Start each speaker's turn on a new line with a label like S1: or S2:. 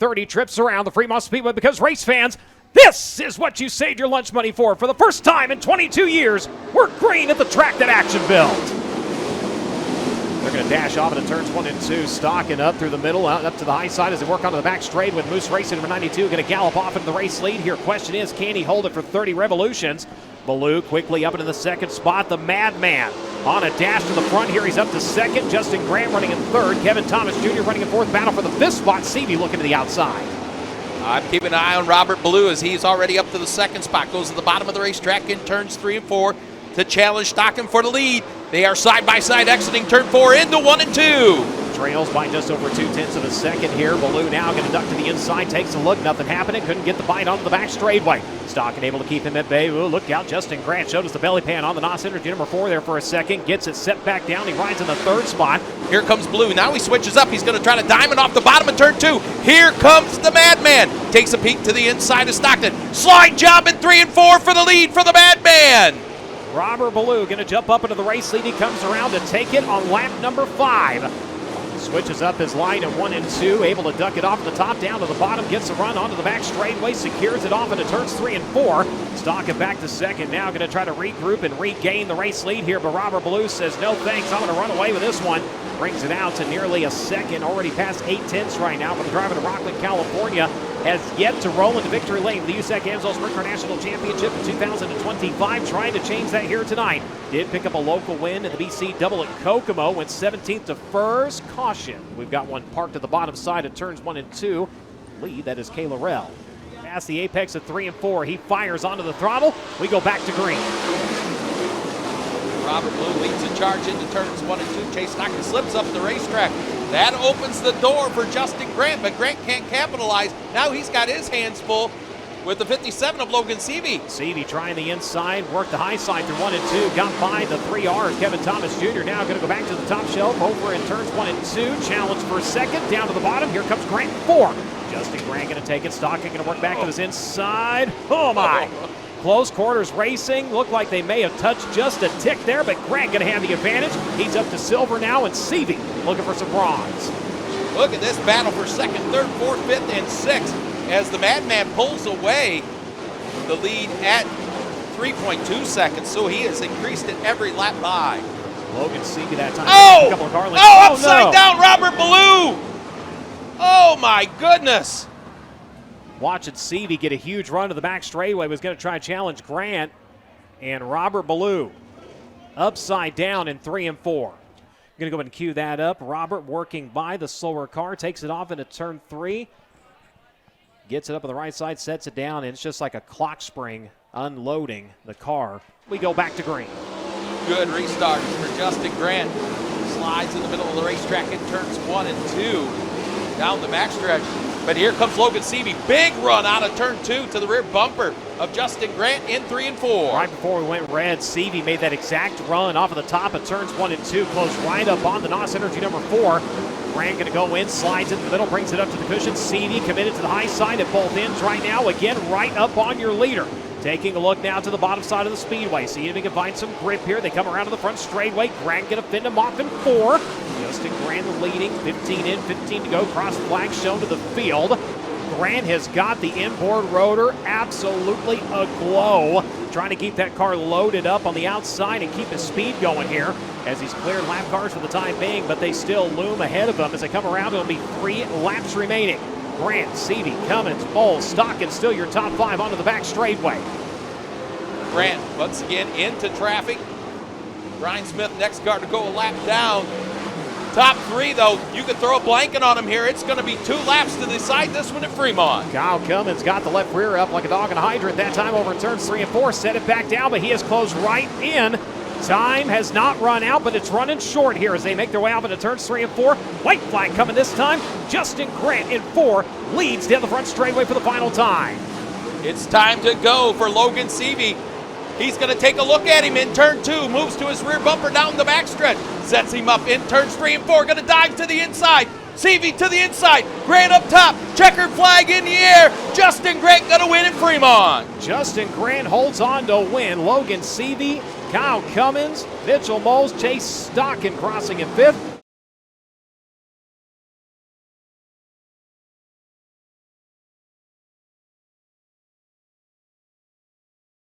S1: 30 trips around the Fremont Speedway because race fans, this is what you saved your lunch money for. For the first time in 22 years, we're green at the track that action built. They're going to dash off into turns 1 and 2, stocking up through the middle, out up to the high side as they work onto the back straight with Moose Racing number 92 going to gallop off into the race lead here. Question is, can he hold it for 30 revolutions? Baloo quickly up into the second spot. The Madman on a dash to the front here. He's up to second. Justin Grant running in third. Kevin Thomas Jr. running in fourth. Battle for the fifth spot. Seavey looking to the outside.
S2: I'm keeping an eye on Robert Baloo as he's already up to the second spot. Goes to the bottom of the racetrack in turns 3 and 4 to challenge Stockton for the lead. They are side by side exiting turn 4 into 1 and 2.
S1: Trails by just over 0.2 of a second here. Baloo now going to duck to the inside, takes a look, nothing happening. Couldn't get the bite onto the back straightaway. Stockton able to keep him at bay. Ooh, look out, Justin Grant showed us the belly pan on the NOS Energy number 4 there for a second. Gets it set back down. He rides in the third spot.
S2: Here comes Blue. Now he switches up. He's going to try to diamond off the bottom of turn 2. Here comes the Madman. Takes a peek to the inside of Stockton. Slide job in 3 and 4 for the lead for the Madman.
S1: Robert Baloo going to jump up into the race lead. He comes around to take it on lap number 5. Switches up his line at 1 and 2, able to duck it off the top down to the bottom, gets a run onto the back straightaway, secures it off into turns 3 and 4. Stocking back to second now, going to try to regroup and regain the race lead here, but Robert Baloo says no thanks, I'm going to run away with this one. Brings it out to nearly a second, already past 8/10 right now for the driver to Rockland, California. Has yet to roll into victory lane. The USAC AMSOIL Sprint Car National Championship in 2025, trying to change that here tonight. Did pick up a local win in the BC Double at Kokomo, went 17th to first. Caution, we've got one parked at the bottom side of turns 1 and 2. Lead, that is Kayla Rell. Past the apex of 3 and 4, he fires onto the throttle. We go back to green.
S2: Robert Blue leads the charge into turns 1 and 2. Chase Stockton slips up the racetrack. That opens the door for Justin Grant, but Grant can't capitalize. Now he's got his hands full with the 57 of Logan Seavey.
S1: Seavey trying the inside, worked the high side through 1 and 2, got by the 3Rs. Kevin Thomas Jr. now going to go back to the top shelf, over in turns 1 and 2. Challenge for second, down to the bottom. Here comes Grant 4. Justin Grant going to take it. Stockton going to work back to his inside. Oh my! Close quarters racing. Looked like they may have touched just a tick there, but Grant going to have the advantage. He's up to silver now, and Seavey looking for some bronze.
S2: Look at this battle for second, third, fourth, fifth, and sixth as the Madman pulls away the lead at 3.2 seconds, so he has increased it every lap by.
S1: Logan Seavey that time.
S2: Oh!
S1: A couple of car links.
S2: Upside down, Robert Baloo! Oh my goodness!
S1: Watching Seavey get a huge run to the back straightaway, was going to try and challenge Grant, and Robert Baloo upside down in 3 and 4. Going to go ahead and cue that up. Robert working by the slower car, takes it off into turn 3, gets it up on the right side, sets it down, and it's just like a clock spring unloading the car. We go back to green.
S2: Good restart for Justin Grant. Slides in the middle of the racetrack in turns 1 and 2 down the backstretch. But here comes Logan Seavey. Big run out of turn 2 to the rear bumper of Justin Grant in 3 and 4.
S1: Right before we went red, Seavey made that exact run off of the top of turns 1 and 2, close right up on the NOS Energy number 4. Grant going to go in, slides into the middle, brings it up to the cushion. Seavey committed to the high side at both ends right now. Again, right up on your leader. Taking a look now to the bottom side of the speedway. See if he can find some grip here. They come around to the front straightaway. Grant going to fend him off in 4. Justin Grant leading, 15 in, 15 to go. Cross flag shown to the field. Grant has got the inboard rotor absolutely aglow. Trying to keep that car loaded up on the outside and keep his speed going here as he's cleared lap cars for the time being, but they still loom ahead of him as they come around. It'll be 3 laps remaining. Grant, Seavey, Cummins, Bowles, Stockton, still your top 5 onto the back straightway.
S2: Grant once again into traffic. Brian Smith, next car to go a lap down. Top 3, though, you could throw a blanket on him here. It's going to be 2 laps to decide this one at Fremont.
S1: Kyle Cummins got the left rear up like a dog in a hydrant that time over turns 3 and 4. Set it back down, but he has closed right in. Time has not run out, but it's running short here as they make their way out into turns 3 and 4. White flag coming this time. Justin Grant in 4 leads down the front straightaway for the final time.
S2: It's time to go for Logan Seavey. He's going to take a look at him in turn 2, moves to his rear bumper down the backstretch, sets him up in turns 3 and 4, going to dive to the inside. Seavey to the inside, Grant up top, checkered flag in the air. Justin Grant going to win in Fremont.
S1: Justin Grant holds on to win. Logan Seavey, Kyle Cummins, Mitchell Moles, Chase Stockton crossing in 5th.